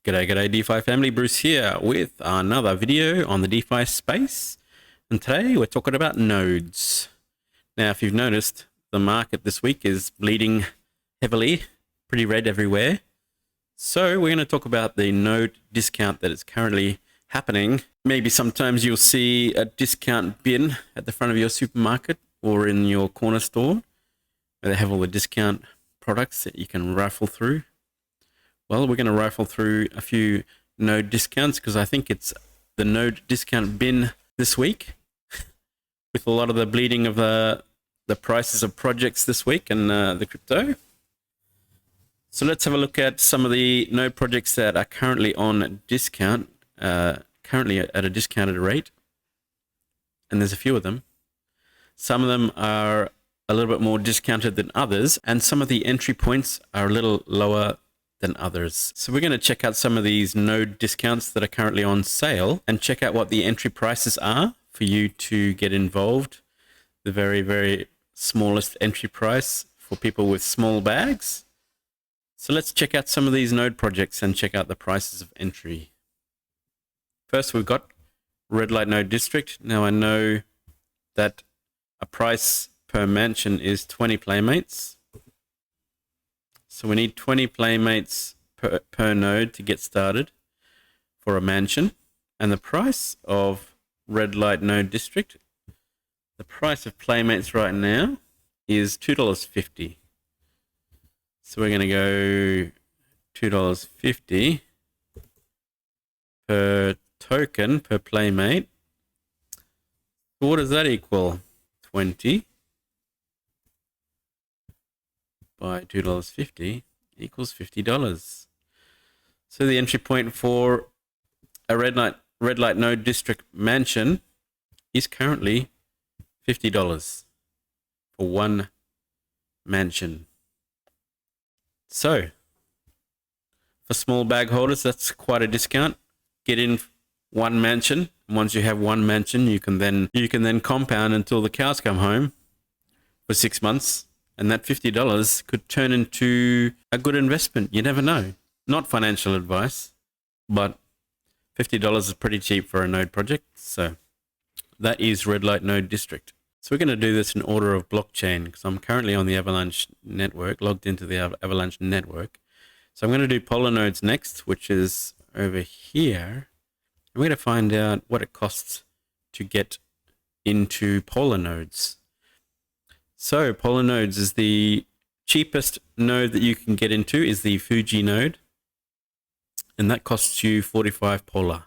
G'day DeFi family, Bruce here with another video on the DeFi space, and today we're talking about nodes. Now if you've noticed, the market this week is bleeding heavily, pretty red everywhere. So we're going to talk about the node discount that is currently happening. Maybe sometimes you'll see a discount bin at the front of your supermarket or in your corner store where they have all the discount products that you can rifle through. Well, we're going to rifle through a few node discounts because I think it's the node discount bin this week with a lot of the bleeding of the prices of projects this week and the crypto. So let's have a look at some of the node projects that are currently on discount, currently at a discounted rate. And there's a few of them. Some of them are a little bit more discounted than others, and some of the entry points are a little lower than others. So we're going to check out some of these node discounts that are currently on sale and check out what the entry prices are for you to get involved. The very, very smallest entry price for people with small bags. So let's check out some of these node projects and check out the prices of entry. First, we've got Red Light Node District. Now I know that a price per mansion is 20 playmates. So we need 20 playmates per node to get started for a mansion. And the price of Red Light Node District, the price of playmates right now is $2.50. So we're going to go $2.50 per token per playmate. So what does that equal? 20 by $2.50 equals $50. So the entry point for a red light node district mansion is currently $50 for one mansion. So for small bag holders, that's quite a discount. Get in one mansion. Once you have one mansion, you can then compound until the cows come home for 6 months. And that $50 could turn into a good investment. You never know. Not financial advice, but $50 is pretty cheap for a node project. So that is Red Light Node District. So we're going to do this in order of blockchain because I'm currently on the Avalanche network, logged into the Avalanche network. So I'm going to do Polar nodes next, which is over here. We're going to find out what it costs to get into Polar nodes. So Polar nodes is the cheapest node that you can get into is the Fuji node. And that costs you 45 Polar.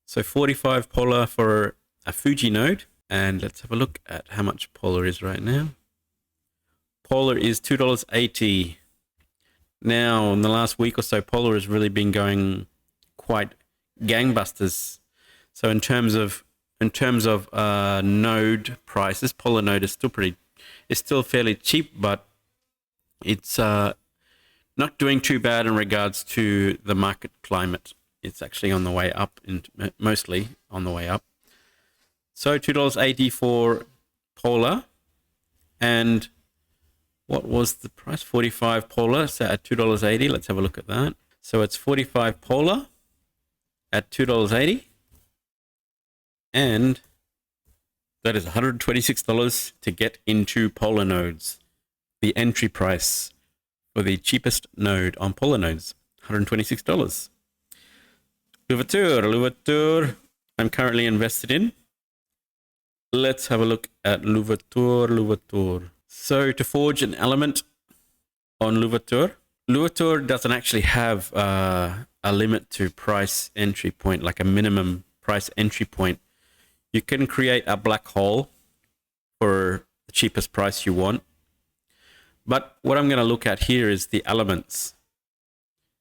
So 45 Polar for a Fuji node. And let's have a look at how much Polar is right now. Polar is $2.80. Now, in the last week or so, Polar has really been going quite gangbusters. So in terms of node prices, Polar node is still fairly cheap, but it's not doing too bad in regards to the market climate. It's actually on the way up, mostly on the way up. So $2.80 for Polar, and what was the price? 45 Polar, so at $2.80. Let's have a look at that. So it's 45 Polar at $2.80. And that is $126 to get into Polar nodes. The entry price for the cheapest node on Polar nodes, $126. Louverture, I'm currently invested in. Let's have a look at Louverture. So to forge an element on Louverture doesn't actually have a limit to price entry point, like a minimum price entry point. You can create a black hole for the cheapest price you want. But what I'm going to look at here is the elements.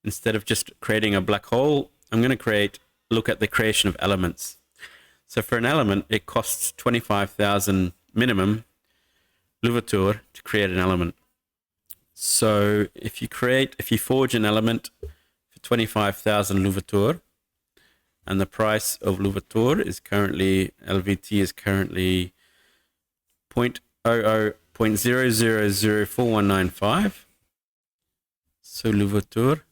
Instead of just creating a black hole, I'm going to look at the creation of elements. So for an element, it costs 25,000 minimum Louverture to create an element. So if you forge an element for 25,000 Louverture, and the price of Louverture is currently, LVT is currently 0.004195. So Louverture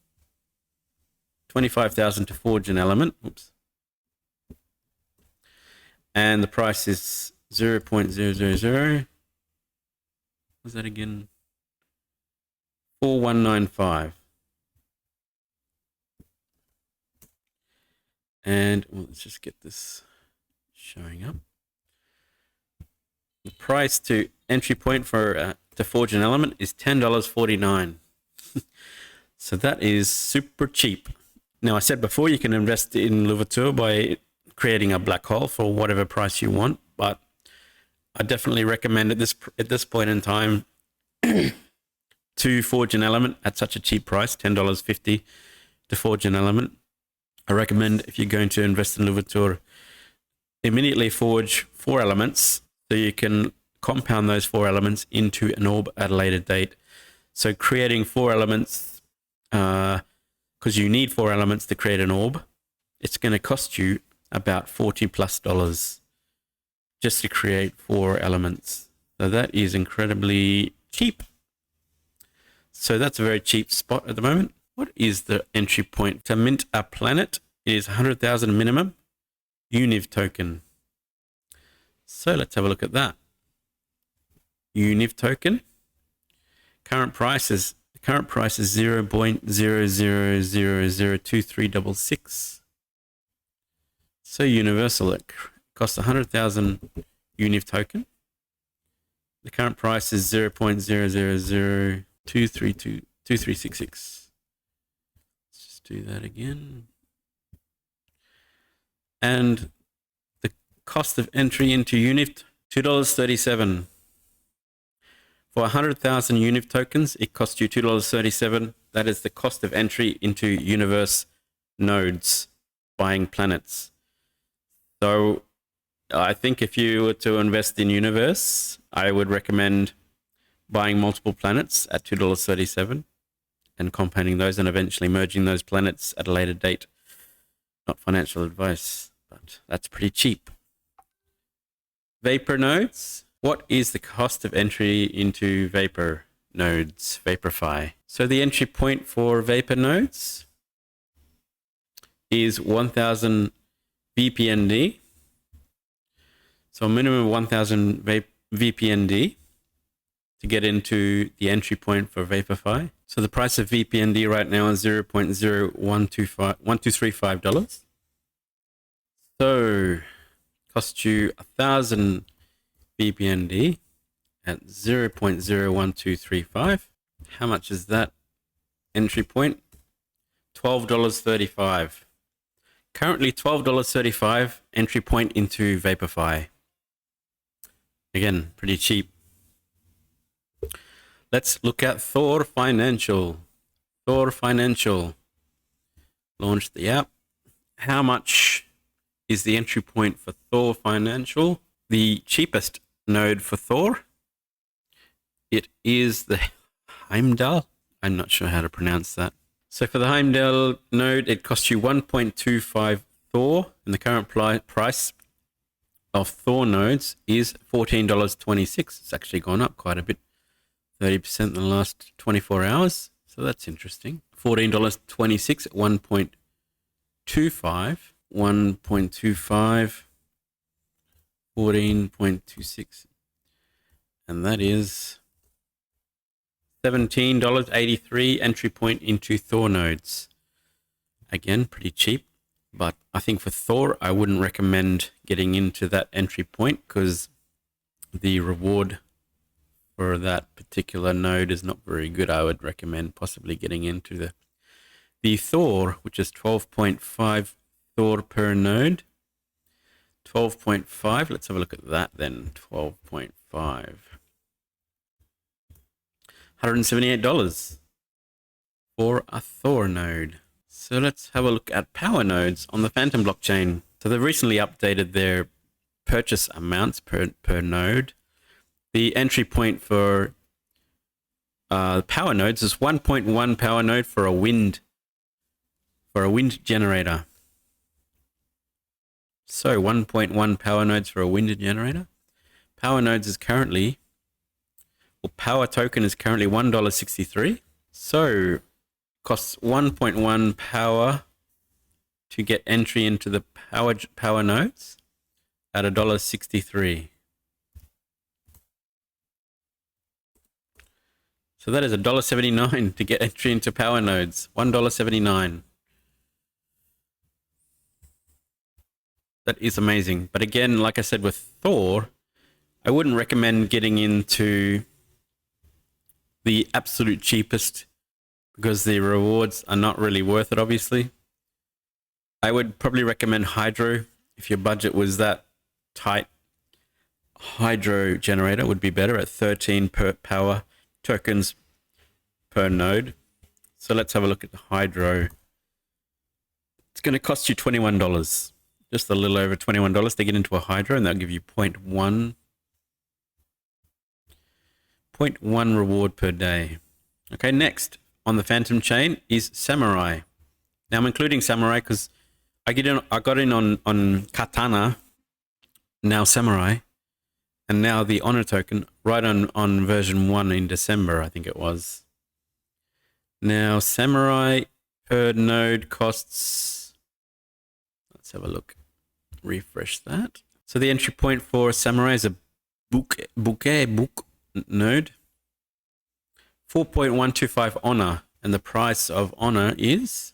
25,000 to forge an element. Oops. And the price is 0.000. What's that again? 4195. And well, let's just get this showing up. The price to entry point for to forge an element is $10.49. So that is super cheap. Now, I said before you can invest in Louverture by creating a black hole for whatever price you want, but I definitely recommend at this point in time to forge an element at such a cheap price, $10.50 to forge an element. I recommend if you're going to invest in Louverture, immediately forge 4 elements so you can compound those 4 elements into an orb at a later date. So creating 4 elements, because you need 4 elements to create an orb, it's going to cost you about $40+ just to create 4 elements. So that is incredibly cheap. So that's a very cheap spot at the moment. What is the entry point to mint a planet? It is 100,000 minimum UNIV token. So let's have a look at that. UNIV token. Current price is 0.00002366. So universal, it costs 100,000 UNIV token. The current price is 0.0002322366. Let's just do that again. And the cost of entry into UNIV, $2.37. For 100,000 UNIV tokens, it costs you $2.37. That is the cost of entry into universe nodes, buying planets. So I think if you were to invest in universe, I would recommend buying multiple planets at $2.37 and compounding those and eventually merging those planets at a later date. Not financial advice, but that's pretty cheap. Vapor nodes. What is the cost of entry into Vapor nodes, Vaporify? So the entry point for Vapor nodes is 1,000 VPND. So a minimum of 1,000 VPND to get into the entry point for Vaporify. So the price of VPND right now is $0.01235. So costs you 1,000 VPND at 0.01235. How much is that entry point? $12.35. Currently $12.35 entry point into Vaporify. Again, pretty cheap. Let's look at Thor Financial. Thor Financial launched the app. How much is the entry point for Thor Financial? The cheapest node for Thor, it is the Heimdall. I'm not sure how to pronounce that. So for the Heimdall node, it costs you 1.25 Thor, and the current price of Thor nodes is $14.26. It's actually gone up quite a bit, 30% in the last 24 hours. So that's interesting. $14.26 at 1.25, 14.26, and that is $17.83 entry point into Thor nodes. Again, pretty cheap, but I think for Thor, I wouldn't recommend getting into that entry point because the reward for that particular node is not very good. I would recommend possibly getting into the Thor, which is 12.5 Thor per node. 12.5, let's have a look at that then. 12.5. $178 for a Thor node. So let's have a look at power nodes on the Phantom blockchain. So they've recently updated their purchase amounts per node. The entry point for power nodes is 1.1 power node for a wind generator. So 1.1 power nodes for a wind generator. Power nodes is currently, or power token is currently $1.63. So costs 1.1 power to get entry into the power nodes at $1.63. So that is $1.79 to get entry into power nodes. $1.79. That is amazing. But again, like I said with Thor, I wouldn't recommend getting into the absolute cheapest because the rewards are not really worth it, obviously. I would probably recommend Hydro if your budget was that tight. Hydro generator would be better at 13 per power tokens per node. So let's have a look at the Hydro. It's going to cost you $21, just a little over $21 to get into a Hydro, and they'll give you 0.1 reward per day. Okay, next on the Phantom chain is Samurai. Now I'm including Samurai because I got in on Katana, now Samurai, and now the Honor token right on version 1 in December, I think it was. Now Samurai per node costs, let's have a look, refresh that. So the entry point for Samurai is a book node, 4.125 Honor, and the price of Honor is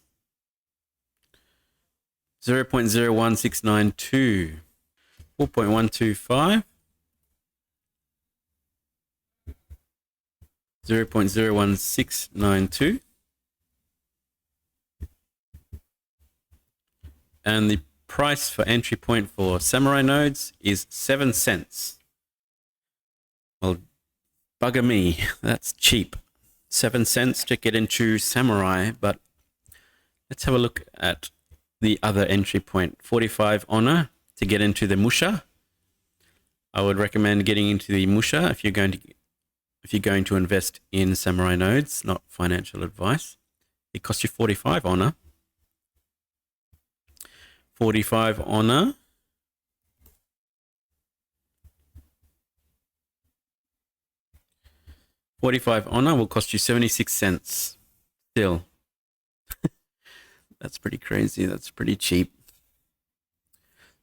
0.01692. 4.125, 0.01692, and the price for entry point for Samurai nodes is 7 cents. Well, bugger me, that's cheap. 7 cents to get into Samurai, but let's have a look at the other entry point. 45 Honor to get into the Musha. I would recommend getting into the Musha if you're going to invest in Samurai nodes, not financial advice. It costs you 45 Honor. 45 Honor. $45 Honor will cost you 76 cents. Still. That's pretty crazy. That's pretty cheap.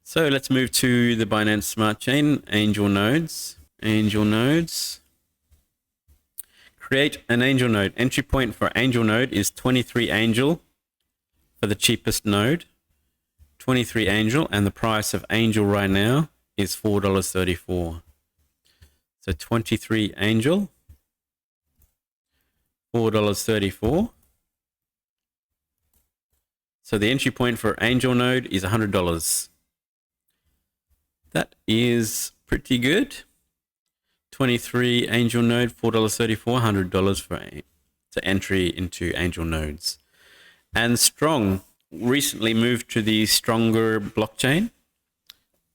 So let's move to the Binance Smart Chain, Angel Nodes. Angel Nodes. Create an Angel Node. Entry point for Angel Node is 23 Angel for the cheapest node. 23 Angel, and the price of Angel right now is $4.34. So 23 Angel, $4.34. So the entry point for Angel Node is $100. That is pretty good. 23 Angel Node, $4.34, $100 for entry into Angel Nodes. And Strong recently moved to the stronger blockchain. I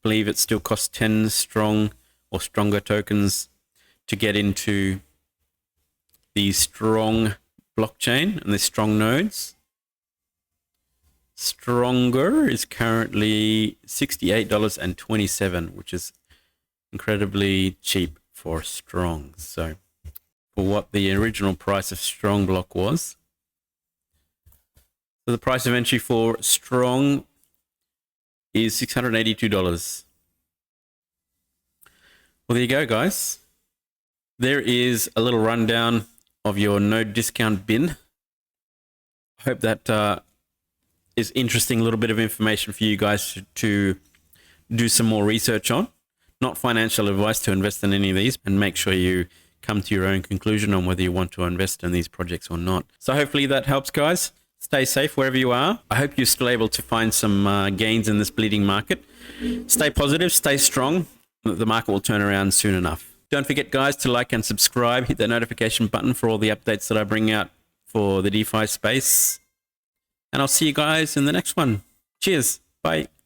believe it still costs 10 strong or stronger tokens to get into the Strong blockchain and the Strong nodes. Stronger is currently $68.27, which is incredibly cheap for Strong. So for what the original price of Strong block was. So the price of entry for Strong is $682. Well, there you go, guys. There is a little rundown of your node discount bin. I hope that is interesting, a little bit of information for you guys to do some more research on. Not financial advice to invest in any of these, and make sure you come to your own conclusion on whether you want to invest in these projects or not. So hopefully that helps, guys. Stay safe wherever you are. I hope you're still able to find some gains in this bleeding market. Stay positive, stay strong. The market will turn around soon enough. Don't forget, guys, to like and subscribe. Hit that notification button for all the updates that I bring out for the DeFi space. And I'll see you guys in the next one. Cheers. Bye.